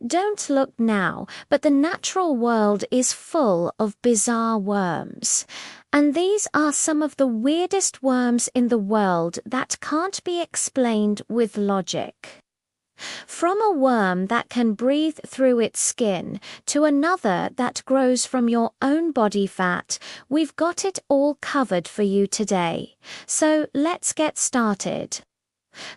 Don't look now, but the natural world is full of bizarre worms. And these are some of the weirdest worms in the world that can't be explained with logic. From a worm that can breathe through its skin to another that grows from your own body fat, we've got it all covered for you today. So let's get started.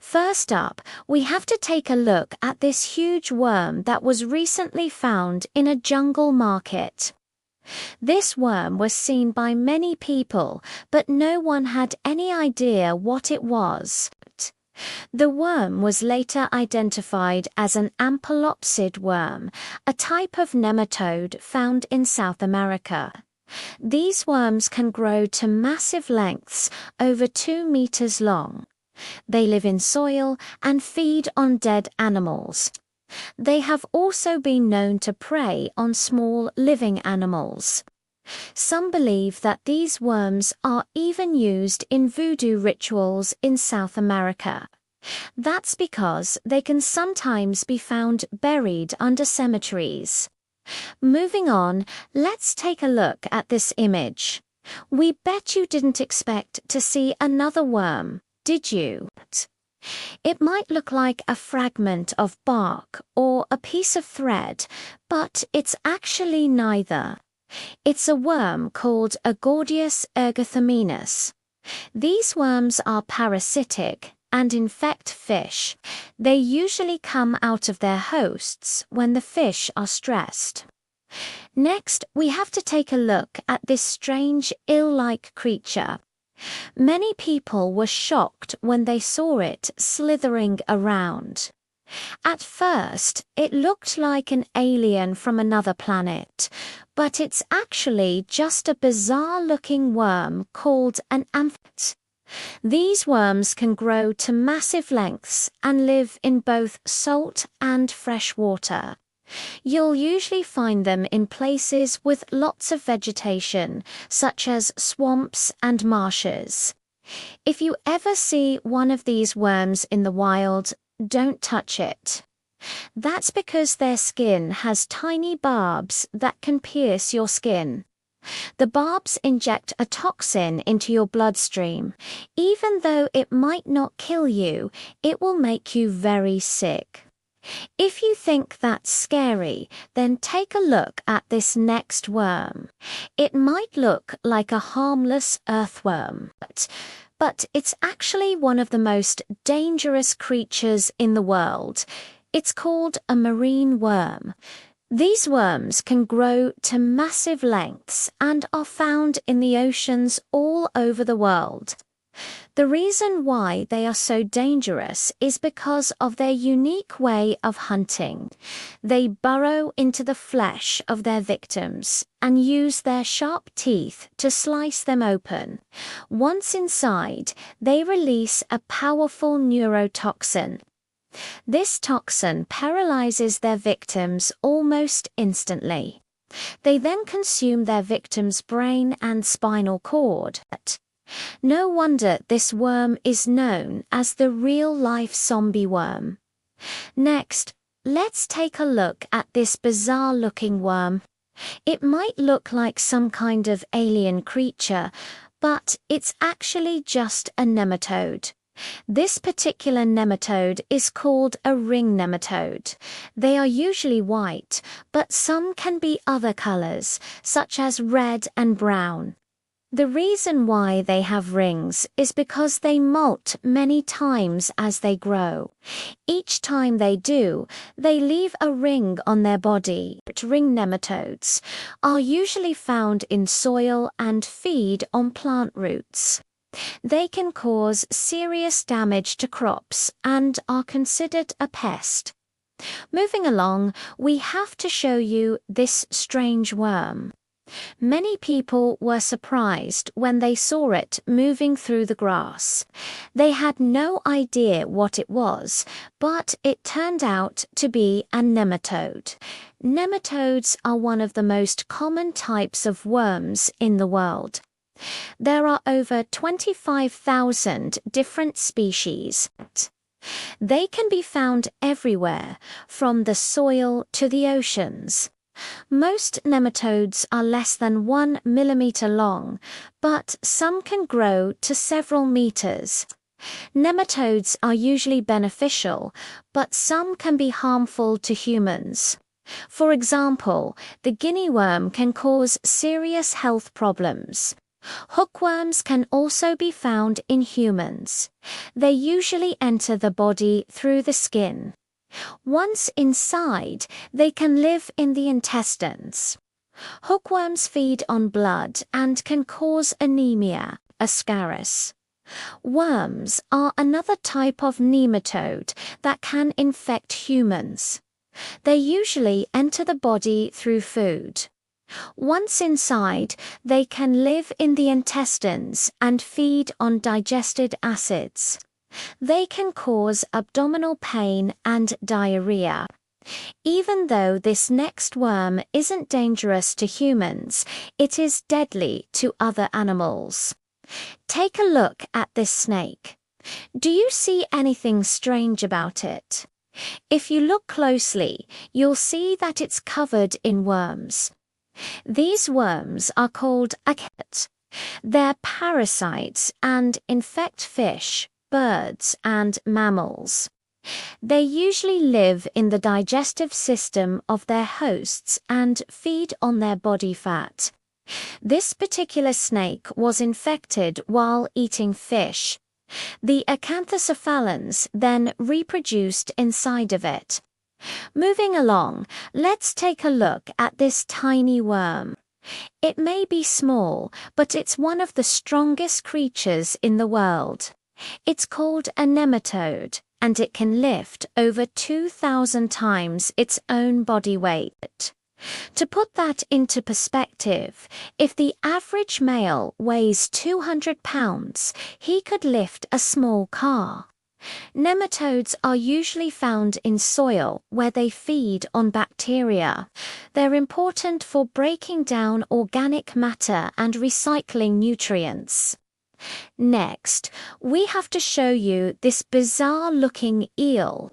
First up, we have to take a look at this huge worm that was recently found in a jungle market. This worm was seen by many people, but no one had any idea what it was. The worm was later identified as an ampelopsid worm, a type of nematode found in South America. These worms can grow to massive lengths, over 2 meters long. They live in soil and feed on dead animals. They have also been known to prey on small living animals. Some believe that these worms are even used in voodoo rituals in South America. That's because they can sometimes be found buried under cemeteries. Moving on, let's take a look at this image. We bet you didn't expect to see another worm, did you? It might look like a fragment of bark or a piece of thread, but it's actually neither. It's a worm called Agordius ergotherminus. These worms are parasitic and infect fish. They usually come out of their hosts when the fish are stressed. Next, we have to take a look at this strange eel-like creature. Many people were shocked when they saw it slithering around. At first, it looked like an alien from another planet, but it's actually just a bizarre-looking worm called an amphit. These worms can grow to massive lengths and live in both salt and fresh water. You'll usually find them in places with lots of vegetation, such as swamps and marshes. If you ever see one of these worms in the wild, don't touch it. That's because their skin has tiny barbs that can pierce your skin. The barbs inject a toxin into your bloodstream. Even though it might not kill you, it will make you very sick. If you think that's scary, then take a look at this next worm. It might look like a harmless earthworm, but it's actually one of the most dangerous creatures in the world. It's called a marine worm. These worms can grow to massive lengths and are found in the oceans all over the world. The reason why they are so dangerous is because of their unique way of hunting. They burrow into the flesh of their victims and use their sharp teeth to slice them open. Once inside, they release a powerful neurotoxin. This toxin paralyzes their victims almost instantly. They then consume their victim's brain and spinal cord. No wonder this worm is known as the real-life zombie worm. Next, let's take a look at this bizarre-looking worm. It might look like some kind of alien creature, but it's actually just a nematode. This particular nematode is called a ring nematode. They are usually white, but some can be other colors, such as red and brown. The reason why they have rings is because they molt many times as they grow. Each time they do, they leave a ring on their body. Ring nematodes are usually found in soil and feed on plant roots. They can cause serious damage to crops and are considered a pest. Moving along, we have to show you this strange worm. Many people were surprised when they saw it moving through the grass. They had no idea what it was, but it turned out to be a nematode. Nematodes are one of the most common types of worms in the world. There are over 25,000 different species. They can be found everywhere, from the soil to the oceans. Most nematodes are less than 1 millimeter long, but some can grow to several meters. Nematodes are usually beneficial, but some can be harmful to humans. For example, the guinea worm can cause serious health problems. Hookworms can also be found in humans. They usually enter the body through the skin. Once inside, they can live in the intestines. Hookworms feed on blood and can cause anemia, ascaris. Worms are another type of nematode that can infect humans. They usually enter the body through food. Once inside, they can live in the intestines and feed on digested acids. They can cause abdominal pain and diarrhea. Even though this next worm isn't dangerous to humans, it is deadly to other animals. Take a look at this snake. Do you see anything strange about it? If you look closely, you'll see that it's covered in worms. These worms are called archaeans. They're parasites and infect fish, birds, and mammals. They usually live in the digestive system of their hosts and feed on their body fat. This particular snake was infected while eating fish. The acanthocephalans then reproduced inside of it. Moving along, let's take a look at this tiny worm. It may be small, but it's one of the strongest creatures in the world. It's called a nematode, and it can lift over 2,000 times its own body weight. To put that into perspective, if the average male weighs 200 pounds, he could lift a small car. Nematodes are usually found in soil where they feed on bacteria. They're important for breaking down organic matter and recycling nutrients. Next, we have to show you this bizarre-looking eel.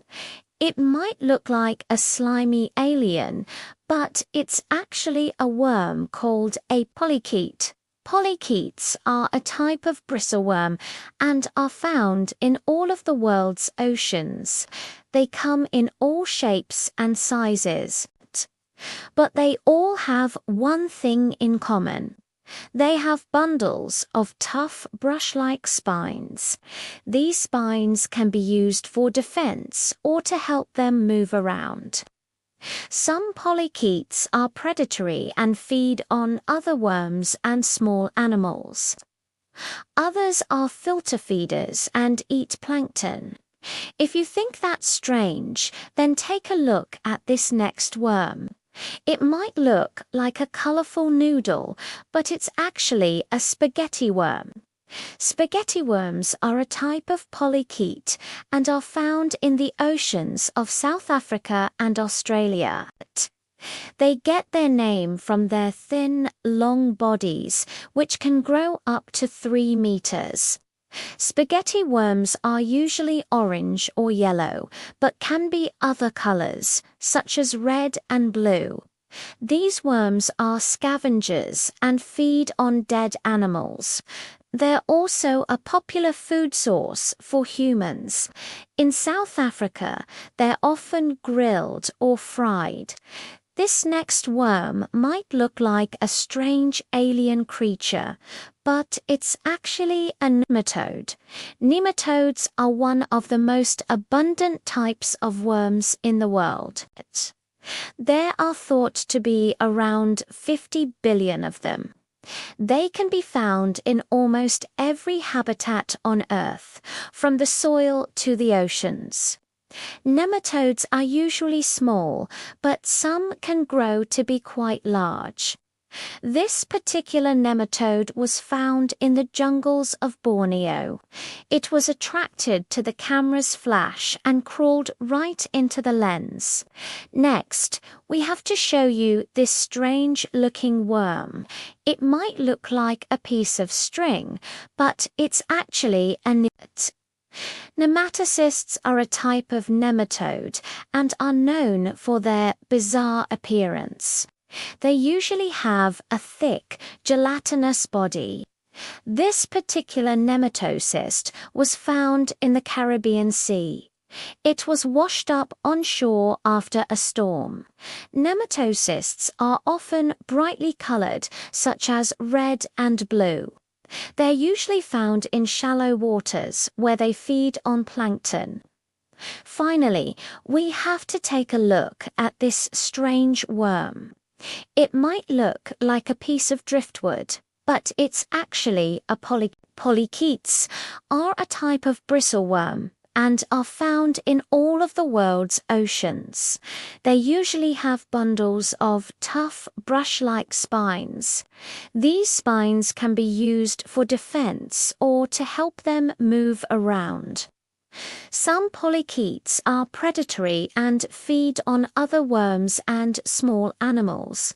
It might look like a slimy alien, but it's actually a worm called a polychaete. Polychaetes are a type of bristleworm and are found in all of the world's oceans. They come in all shapes and sizes, but they all have one thing in common. They have bundles of tough brush-like spines. These spines can be used for defense or to help them move around. Some polychaetes are predatory and feed on other worms and small animals. Others are filter feeders and eat plankton. If you think that's strange, then take a look at this next worm. It might look like a colorful noodle, but it's actually a spaghetti worm. Spaghetti worms are a type of polychaete and are found in the oceans of South Africa and Australia. They get their name from their thin, long bodies, which can grow up to 3 meters. Spaghetti worms are usually orange or yellow, but can be other colors, such as red and blue. These worms are scavengers and feed on dead animals. They're also a popular food source for humans. In South Africa, they're often grilled or fried. This next worm might look like a strange alien creature, but it's actually a nematode. Nematodes are one of the most abundant types of worms in the world. There are thought to be around 50 billion of them. They can be found in almost every habitat on Earth, from the soil to the oceans. Nematodes are usually small, but some can grow to be quite large. This particular nematode was found in the jungles of Borneo. It was attracted to the camera's flash and crawled right into the lens. Next, we have to show you this strange-looking worm. It might look like a piece of string, but it's actually a nematode. Nematocysts are a type of nematode and are known for their bizarre appearance. They usually have a thick, gelatinous body. This particular nematocyst was found in the Caribbean Sea. It was washed up on shore after a storm. Nematocysts are often brightly colored, such as red and blue. They're usually found in shallow waters where they feed on plankton. Finally, we have to take a look at this strange worm. It might look like a piece of driftwood, but it's actually a polychaetes are a type of bristleworm and are found in all of the world's oceans. They usually have bundles of tough, brush-like spines. These spines can be used for defense or to help them move around. Some polychaetes are predatory and feed on other worms and small animals.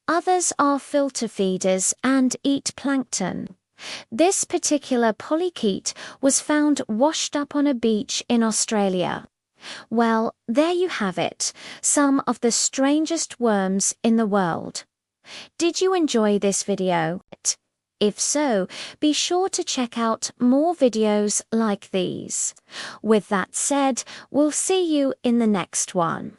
Others are filter feeders and eat plankton. This particular polychaete was found washed up on a beach in Australia. Well, there you have it, some of the strangest worms in the world. Did you enjoy this video? If so, be sure to check out more videos like these. With that said, we'll see you in the next one.